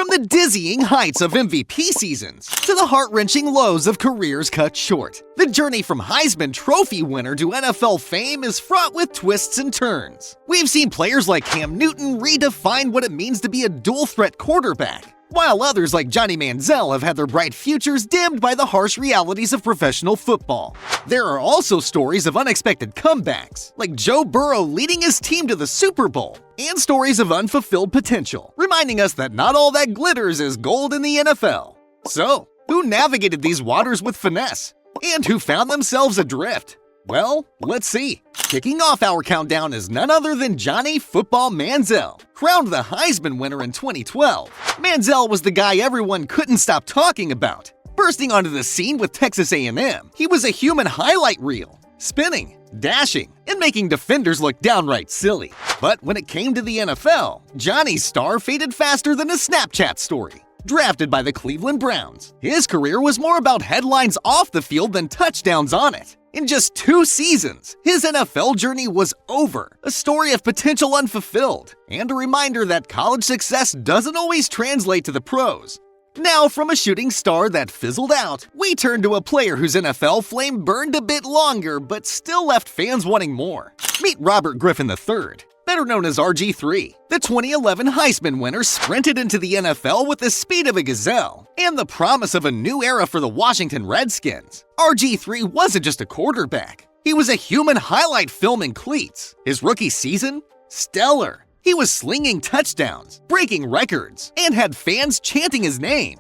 From the dizzying heights of MVP seasons to the heart-wrenching lows of careers cut short, the journey from Heisman Trophy winner to NFL fame is fraught with twists and turns. We've seen players like Cam Newton redefine what it means to be a dual-threat quarterback, while others like Johnny Manziel have had their bright futures dimmed by the harsh realities of professional football. There are also stories of unexpected comebacks, like Joe Burrow leading his team to the Super Bowl, and stories of unfulfilled potential, reminding us that not all that glitters is gold in the NFL. So, who navigated these waters with finesse? And who found themselves adrift? Well, let's see. Kicking off our countdown is none other than Johnny Football Manziel, crowned the Heisman winner in 2012. Manziel was the guy everyone couldn't stop talking about. Bursting onto the scene with Texas A&M, he was a human highlight reel, spinning, dashing, and making defenders look downright silly. But when it came to the NFL, Johnny's star faded faster than a Snapchat story. Drafted by the Cleveland Browns, his career was more about headlines off the field than touchdowns on it. In just 2 seasons, his NFL journey was over, a story of potential unfulfilled, and a reminder that college success doesn't always translate to the pros. Now, from a shooting star that fizzled out, we turn to a player whose NFL flame burned a bit longer but still left fans wanting more. Meet Robert Griffin III. Better known as RG3, the 2011 Heisman winner sprinted into the NFL with the speed of a gazelle and the promise of a new era for the Washington Redskins. RG3 wasn't just a quarterback. He was a human highlight film in cleats. His rookie season? Stellar. He was slinging touchdowns, breaking records, and had fans chanting his name.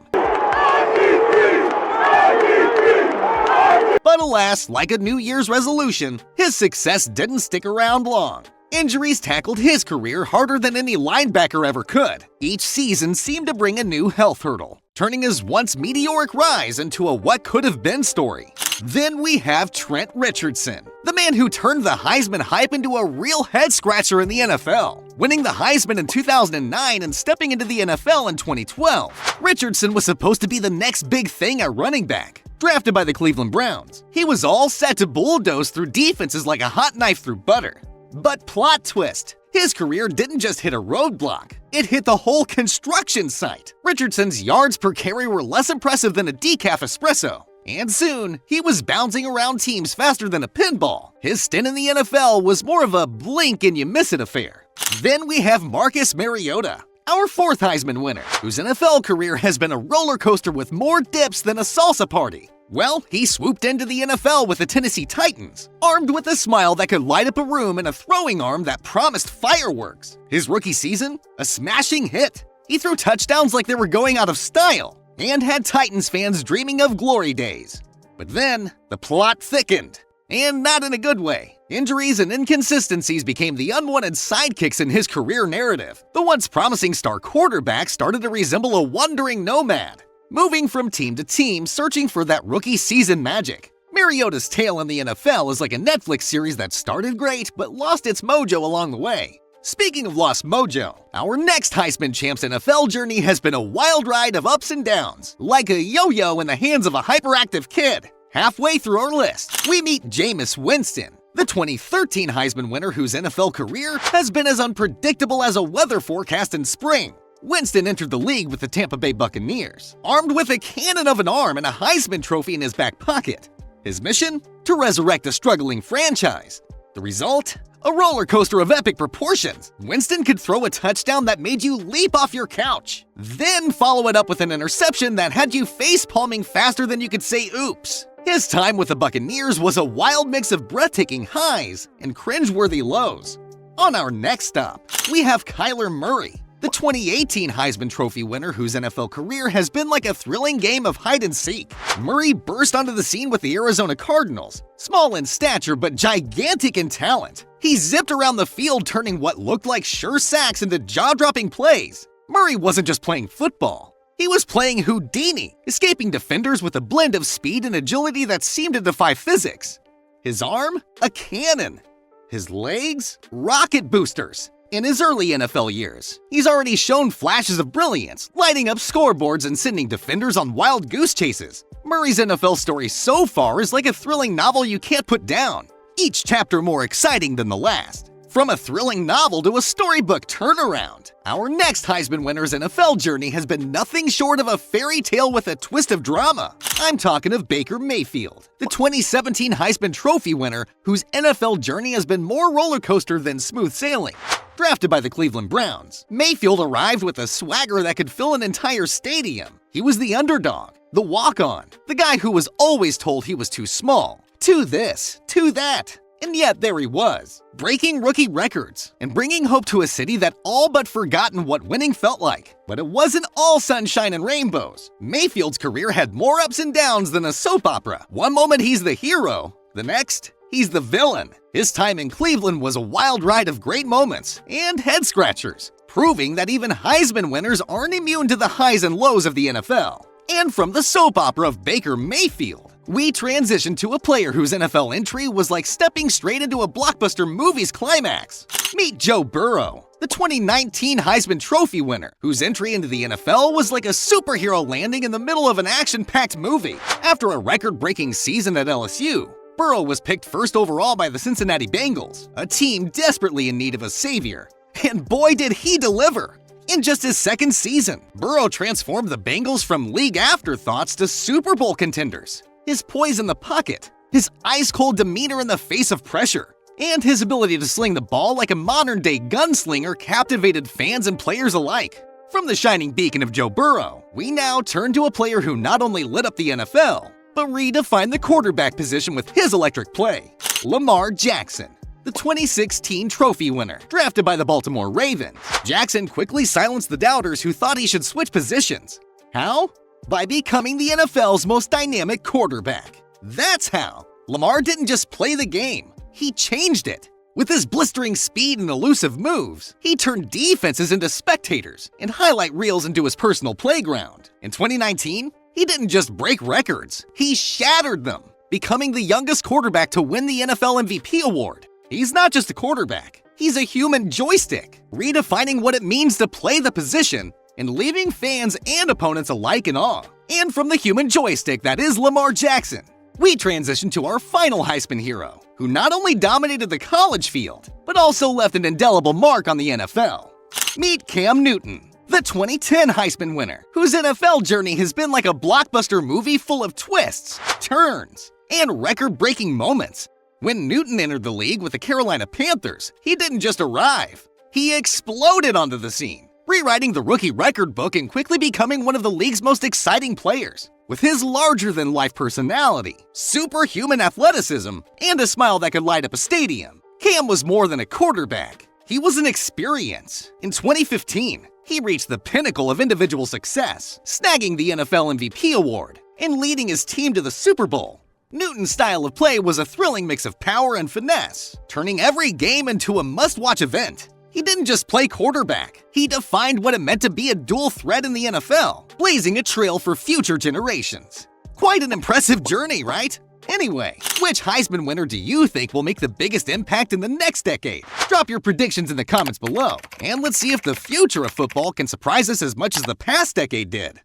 But alas, like a New Year's resolution, his success didn't stick around long. Injuries tackled his career harder than any linebacker ever could. Each season seemed to bring a new health hurdle, turning his once meteoric rise into a what-could-have-been story. Then we have Trent Richardson, the man who turned the Heisman hype into a real head-scratcher in the NFL. Winning the Heisman in 2009 and stepping into the NFL in 2012, Richardson was supposed to be the next big thing at running back. Drafted by the Cleveland Browns, he was all set to bulldoze through defenses like a hot knife through butter. But plot twist, his career didn't just hit a roadblock, it hit the whole construction site. Richardson's yards per carry were less impressive than a decaf espresso. And soon, he was bouncing around teams faster than a pinball. His stint in the NFL was more of a blink-and-you-miss-it affair. Then we have Marcus Mariota, our 4th Heisman winner, whose NFL career has been a roller coaster with more dips than a salsa party. Well, he swooped into the NFL with the Tennessee Titans, armed with a smile that could light up a room and a throwing arm that promised fireworks. His rookie season? A smashing hit. He threw touchdowns like they were going out of style, and had Titans fans dreaming of glory days. But then, the plot thickened. And not in a good way. Injuries and inconsistencies became the unwanted sidekicks in his career narrative. The once promising star quarterback started to resemble a wandering nomad, moving from team to team, searching for that rookie season magic. Mariota's tale in the NFL is like a Netflix series that started great but lost its mojo along the way. Speaking of lost mojo, our next Heisman champ's NFL journey has been a wild ride of ups and downs, like a yo-yo in the hands of a hyperactive kid. Halfway through our list, we meet Jameis Winston, the 2013 Heisman winner whose NFL career has been as unpredictable as a weather forecast in spring. Winston entered the league with the Tampa Bay Buccaneers, armed with a cannon of an arm and a Heisman trophy in his back pocket. His mission? To resurrect a struggling franchise. The result? A roller coaster of epic proportions. Winston could throw a touchdown that made you leap off your couch, then follow it up with an interception that had you face-palming faster than you could say oops. His time with the Buccaneers was a wild mix of breathtaking highs and cringeworthy lows. On our next stop, we have Kyler Murray, the 2018 Heisman Trophy winner whose NFL career has been like a thrilling game of hide-and-seek. Murray burst onto the scene with the Arizona Cardinals. Small in stature but gigantic in talent, he zipped around the field turning what looked like sure sacks into jaw-dropping plays. Murray wasn't just playing football. He was playing Houdini, escaping defenders with a blend of speed and agility that seemed to defy physics. His arm? A cannon. His legs? Rocket boosters. In his early NFL years, he's already shown flashes of brilliance, lighting up scoreboards and sending defenders on wild goose chases. Murray's NFL story so far is like a thrilling novel you can't put down, each chapter more exciting than the last. From a thrilling novel to a storybook turnaround, our next Heisman winner's NFL journey has been nothing short of a fairy tale with a twist of drama. I'm talking of Baker Mayfield, the 2017 Heisman Trophy winner whose NFL journey has been more roller coaster than smooth sailing. Drafted by the Cleveland Browns, Mayfield arrived with a swagger that could fill an entire stadium. He was the underdog, the walk-on, the guy who was always told he was too small. To this, to that. And yet there he was, breaking rookie records and bringing hope to a city that all but forgotten what winning felt like. But it wasn't all sunshine and rainbows. Mayfield's career had more ups and downs than a soap opera. One moment he's the hero, the next, he's the villain. His time in Cleveland was a wild ride of great moments and head-scratchers, proving that even Heisman winners aren't immune to the highs and lows of the NFL. And from the soap opera of Baker Mayfield, we transition to a player whose NFL entry was like stepping straight into a blockbuster movie's climax. Meet Joe Burrow, the 2019 Heisman Trophy winner, whose entry into the NFL was like a superhero landing in the middle of an action-packed movie. After a record-breaking season at LSU, Burrow was picked first overall by the Cincinnati Bengals, a team desperately in need of a savior. And boy did he deliver! In just his second season, Burrow transformed the Bengals from league afterthoughts to Super Bowl contenders. His poise in the pocket, his ice-cold demeanor in the face of pressure, and his ability to sling the ball like a modern-day gunslinger captivated fans and players alike. From the shining beacon of Joe Burrow, we now turn to a player who not only lit up the NFL, but redefined the quarterback position with his electric play, Lamar Jackson. The 2016 Trophy winner, drafted by the Baltimore Ravens, Jackson quickly silenced the doubters who thought he should switch positions. How? By becoming the NFL's most dynamic quarterback. That's how. Lamar didn't just play the game, he changed it. With his blistering speed and elusive moves, he turned defenses into spectators and highlight reels into his personal playground. In 2019, he didn't just break records, he shattered them, becoming the youngest quarterback to win the NFL MVP award. He's not just a quarterback, he's a human joystick, redefining what it means to play the position and leaving fans and opponents alike in awe. And from the human joystick that is Lamar Jackson, we transition to our final Heisman hero, who not only dominated the college field, but also left an indelible mark on the NFL. Meet Cam Newton, the 2010 Heisman winner, whose NFL journey has been like a blockbuster movie full of twists, turns, and record-breaking moments. When Newton entered the league with the Carolina Panthers, he didn't just arrive, he exploded onto the scene, rewriting the rookie record book and quickly becoming one of the league's most exciting players. With his larger-than-life personality, superhuman athleticism, and a smile that could light up a stadium, Cam was more than a quarterback. He was an experience. In 2015, he reached the pinnacle of individual success, snagging the NFL MVP award and leading his team to the Super Bowl. Newton's style of play was a thrilling mix of power and finesse, turning every game into a must-watch event. He didn't just play quarterback, he defined what it meant to be a dual threat in the NFL, blazing a trail for future generations. Quite an impressive journey, right? Anyway, which Heisman winner do you think will make the biggest impact in the next decade? Drop your predictions in the comments below, and let's see if the future of football can surprise us as much as the past decade did.